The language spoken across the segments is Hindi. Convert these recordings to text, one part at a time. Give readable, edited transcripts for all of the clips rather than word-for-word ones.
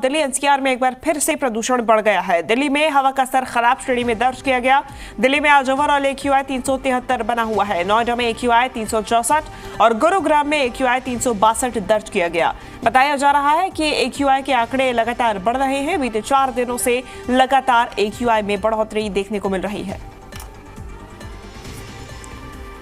दिल्ली एनसीआर में एक बार फिर से प्रदूषण बढ़ गया है। दिल्ली में हवा का स्तर खराब श्रेणी में दर्ज किया गया। दिल्ली में आज ओवरऑल AQI 373 बना हुआ है। नोएडा में AQI 364 और गुरुग्राम में AQI 362 दर्ज किया गया। बताया जा रहा है कि AQI के आंकड़े लगातार बढ़ रहे हैं। बीते 4 दिनों से लगातार AQI में बढ़ोतरी देखने को मिल रही है।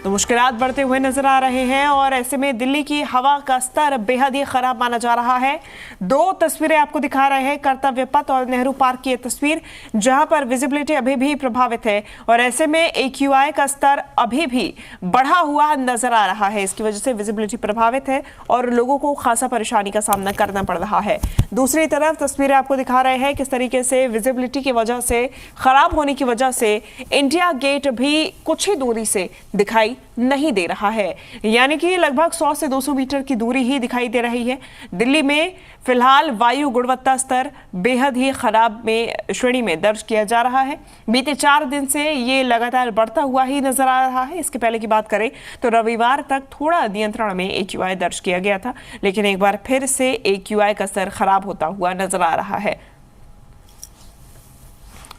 तो मुश्किलात बढ़ते हुए नजर आ रहे हैं और ऐसे में दिल्ली की हवा का स्तर बेहद ही खराब माना जा रहा है। 2 तस्वीरें आपको दिखा रहे हैं, कर्तव्य पथ और नेहरू पार्क की तस्वीर, जहां पर विजिबिलिटी अभी भी प्रभावित है और ऐसे में AQI का स्तर अभी भी बढ़ा हुआ नजर आ रहा है। इसकी वजह से विजिबिलिटी प्रभावित है और लोगों को खासा परेशानी का सामना करना पड़ रहा है। दूसरी तरफ तस्वीरें आपको दिखा रहे हैं किस तरीके से विजिबिलिटी की वजह से, खराब होने की वजह से इंडिया गेट भी कुछ ही दूरी से दिखाई नहीं दे रहा है, यानी कि लगभग 100 से 200 मीटर की दूरी ही दिखाई दे रही है। दिल्ली में फिलहाल वायु गुणवत्ता स्तर बेहद ही खराब में श्रेणी में दर्ज किया जा रहा है। बीते 4 दिन से ये लगातार बढ़ता हुआ ही नजर आ रहा है। इसके पहले की बात करें तो रविवार तक थोड़ा नियंत्रण में AQI दर्ज किया गया था, लेकिन एक बार फिर से AQI का स्तर खराब होता हुआ नजर आ रहा है।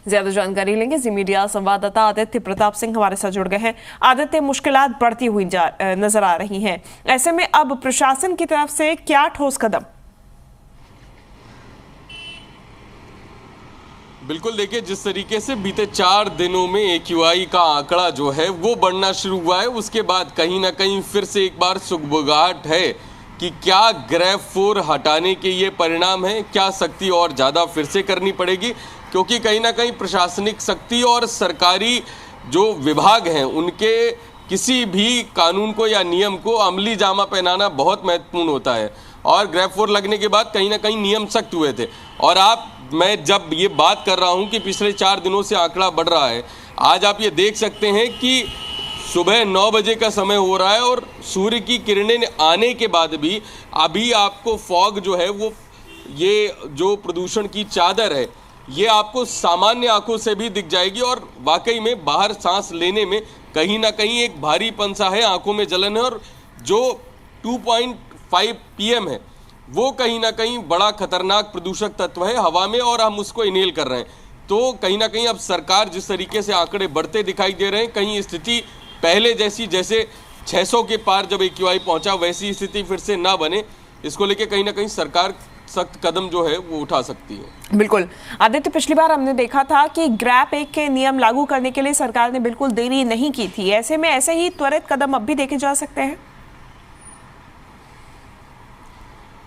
ज्यादा जानकारी लेंगे जी मीडिया संवाददाता आदित्य प्रताप सिंह हमारे साथ जुड़ गए हैं। आदित्य, मुश्किलात बढ़ती हुई नजर आ रही हैं, ऐसे में अब प्रशासन की तरफ से क्या ठोस कदम? बिल्कुल, देखिए जिस तरीके से बीते 4 दिनों में AQI का आंकड़ा जो है वो बढ़ना शुरू हुआ है, उसके बाद कहीं ना कहीं फिर से एक बार सुगबुगाहट है कि क्या ग्रेफ 4 हटाने के ये परिणाम है, क्या सख्ती और ज़्यादा फिर से करनी पड़ेगी, क्योंकि कहीं ना कहीं प्रशासनिक शक्ति और सरकारी जो विभाग हैं उनके किसी भी कानून को या नियम को अमली जामा पहनाना बहुत महत्वपूर्ण होता है। और ग्रेफ 4 लगने के बाद कहीं ना कहीं नियम सख्त हुए थे। और मैं जब ये बात कर रहा हूँ कि पिछले 4 दिनों से आंकड़ा बढ़ रहा है, आज आप ये देख सकते हैं कि सुबह 9 बजे का समय हो रहा है और सूर्य की किरणें आने के बाद भी अभी आपको फॉग जो है वो, ये जो प्रदूषण की चादर है, ये आपको सामान्य आंखों से भी दिख जाएगी और वाकई में बाहर सांस लेने में कहीं ना कहीं एक भारीपन सा है, आंखों में जलन है। और जो 2.5 PM है वो कहीं ना कहीं बड़ा खतरनाक प्रदूषक तत्व है हवा में और हम उसको इनहेल कर रहे हैं। तो कहीं ना कहीं अब सरकार जिस तरीके से आंकड़े बढ़ते दिखाई दे रहे हैं, कहीं स्थिति पहले जैसे 600 के पार जब AQI पहुंचा वैसी स्थिति फिर से ना बने, इसको लेके कहीं ना कहीं सरकार सख्त कदम जो है वो उठा सकती है। बिल्कुल आदित्य, पिछली बार हमने देखा था कि ग्रैप 1 के नियम लागू करने के लिए सरकार ने बिल्कुल देरी नहीं की थी। ऐसे में ऐसे ही त्वरित कदम अब भी देखे जा सकते हैं?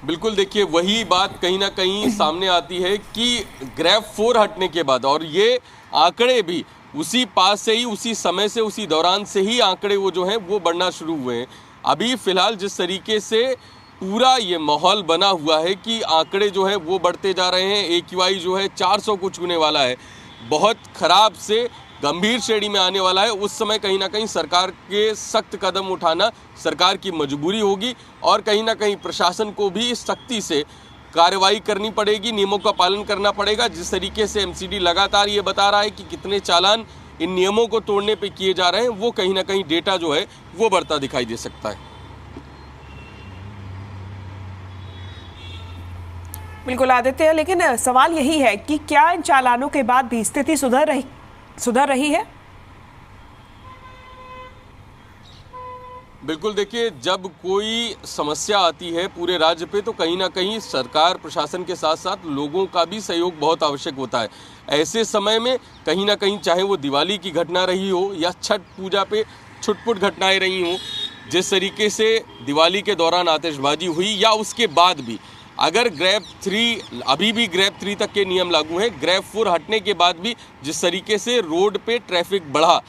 बिल्कुल, देखिए वही बात कहीं ना कहीं सामने आती है कि ग्रैफ 4 हटने के बाद, और ये आंकड़े भी उसी पास से ही, उसी समय से, उसी दौरान से ही आंकड़े वो जो हैं वो बढ़ना शुरू हुए हैं। अभी फिलहाल जिस तरीके से पूरा ये माहौल बना हुआ है कि आंकड़े जो है वो बढ़ते जा रहे हैं, AQI जो है 400 को छूने वाला है, बहुत खराब से गंभीर श्रेणी में आने वाला है, उस समय कहीं ना कहीं सरकार के सख्त कदम उठाना सरकार की मजबूरी होगी और कहीं ना कहीं प्रशासन को भी सख्ती से कार्रवाई करनी पड़ेगी, नियमों का पालन करना पड़ेगा। जिस तरीके से MCD लगातार ये बता रहा है कि कितने चालान इन नियमों को तोड़ने पे किए जा रहे हैं, वो कहीं ना कहीं डेटा जो है वो बढ़ता दिखाई दे सकता है। बिल्कुल आदित्य, लेकिन सवाल यही है कि क्या इन चालानों के बाद भी स्थिति सुधर रही है? बिल्कुल, देखिए जब कोई समस्या आती है पूरे राज्य पे तो कहीं ना कहीं सरकार प्रशासन के साथ साथ लोगों का भी सहयोग बहुत आवश्यक होता है। ऐसे समय में कहीं ना कहीं चाहे वो दिवाली की घटना रही हो या छठ पूजा पे छुटपुट घटनाएं रही हों, जिस तरीके से दिवाली के दौरान आतिशबाजी हुई या उसके बाद भी, अगर ग्रेफ 3 अभी भी ग्रेफ 3 तक के नियम लागू हैं, ग्रेफ 4 हटने के बाद भी जिस तरीके से रोड पे ट्रैफिक बढ़ा,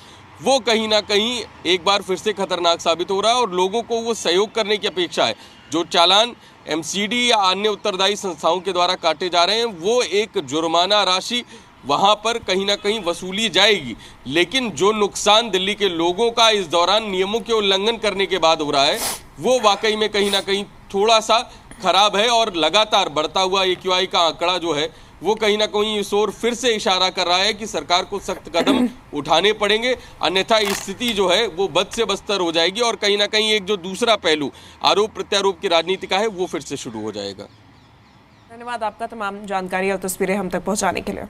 वो कहीं ना कहीं एक बार फिर से खतरनाक साबित हो रहा है और लोगों को वो सहयोग करने की अपेक्षा है। जो चालान MCD या अन्य उत्तरदायी संस्थाओं के द्वारा काटे जा रहे हैं, वो एक जुर्माना राशि वहाँ पर कहीं ना कहीं वसूली जाएगी, लेकिन जो नुकसान दिल्ली के लोगों का इस दौरान नियमों के उल्लंघन करने के बाद हो रहा है, वो वाकई में कहीं ना कहीं थोड़ा सा खराब है। और लगातार बढ़ता हुआ AQI का आंकड़ा जो है वो कहीं ना कहीं इस ओर फिर से इशारा कर रहा है कि सरकार को सख्त कदम उठाने पड़ेंगे, अन्यथा स्थिति जो है वो बद से बदतर हो जाएगी और कहीं ना कहीं एक जो दूसरा पहलू आरोप प्रत्यारोप की राजनीति का है वो फिर से शुरू हो जाएगा। धन्यवाद आपका तमाम जानकारी और तस्वीरें हम तक पहुंचाने के लिए।